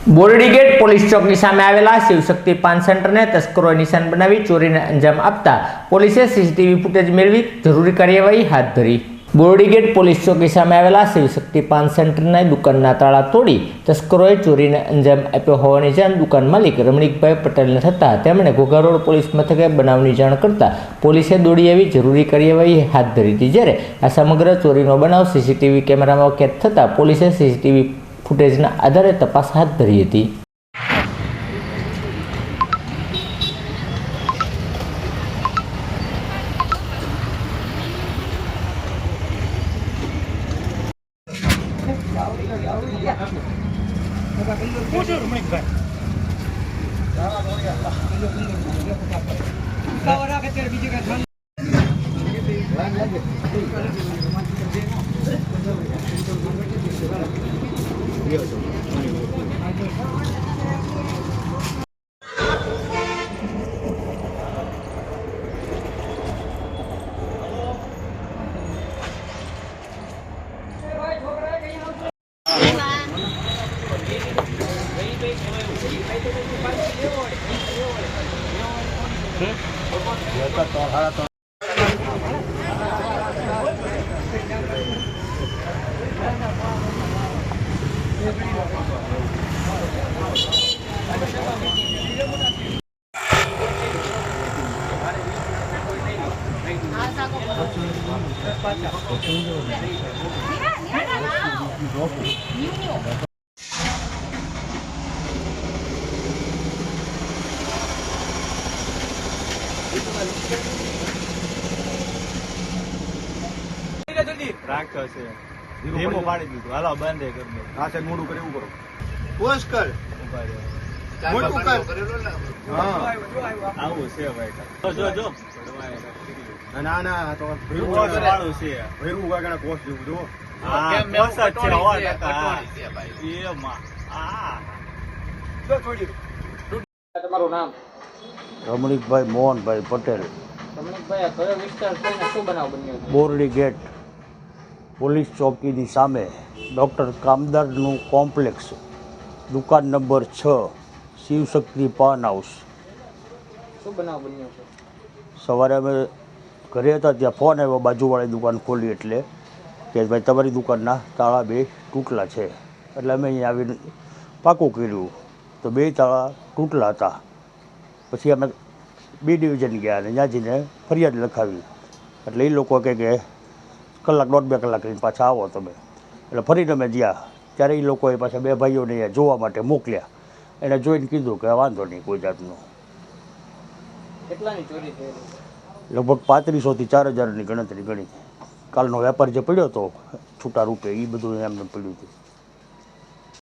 બોરડી gate police ચોકની સામે આવેલા શિવશક્તિ પાન સેન્ટરને તસ્કરોએ નિશાન બનાવી ચોરીને અંજામ આપતા પોલીસે સીસીટીવી ફૂટેજ મેળવી જરૂરી કાર્યવાહી હાથ ધરી। બોરડી ગેટ પોલીસ ચોકી સામે આવેલા શિવશક્તિ પાન સેન્ટરના દુકાનના તાળા તોડી તસ્કરોએ ચોરીને અંજામ આપ્યો હોવાની જાણ દુકાન માલિક રમણીકભાઈ પટેલને થતા તેમણે ઘોઘા રોડ પોલીસ મથકે બનાવની જાણ કરતા પોલીસે દોડી આવી જરૂરી કાર્યવાહી હાથ ધરી હતી। જ્યારે આ સમગ્ર ચોરીનો બનાવ સીસીટીવી કેમેરામાં કેદ થતા પોલીસે સીસીટીવી ફૂટેજના આધારે તપાસ હાથ ધરી હતી। રાખતો છે ધીમો પાડી દીધું હાલો બંધ કરી દો આ છે મોડું કરે એવું કરો પોસ્ટ કર મોટું કર હા આવું છે ભાઈ જો જો ના ના તો ભેરું વાળું છે ભેરું વાગણા પોસ્ટ જેવું જો હા પોસ્ટ છે હવા ટકા એ માં આ જો છોડી તમારું નામ રમણીકભાઈ મોહનભાઈ પટેલ। રમણીકભાઈ આ કયો વિસ્તાર છે ને શું બનાવ બન્યો છે? બોરડી ગેટ પોલીસ ચોકીની સામે ડૉક્ટર કામદારનું કોમ્પ્લેક્સ, દુકાન નંબર 6, શિવશક્તિ પાન હાઉસ। શું બનાવ બન્યો છે? સવારે અમે ઘરે હતા ત્યાં ફોન આવ્યો બાજુવાળી દુકાન ખોલી એટલે કે ભાઈ તમારી દુકાનના તાળા 2 તૂટેલા છે। એટલે અમે અહીંયા આવીને પાકું કર્યું તો 2 તાળા તૂટેલા હતા। પછી અમે B ડિવિઝન ગયા અને ત્યાં જઈને ફરિયાદ લખાવી એટલે એ લોકો કહે કે કલાક 1.5 કલાક રહીને પાછા આવો તમે। એટલે ફરીને અમે ગયા ત્યારે એ લોકોએ પાછા 2 ભાઈઓને અહીંયા જોવા માટે મોકલ્યા। એને જોઈને કીધું કે વાંધો નહીં કોઈ જાતનું। કેટલાની ચોરી થયેલી? લગભગ 3500 થી 4000ની ગણતરી ગણી। કાલનો વેપાર જે પડ્યો હતો છૂટા રૂપે એ બધું એમને પડ્યું હતું।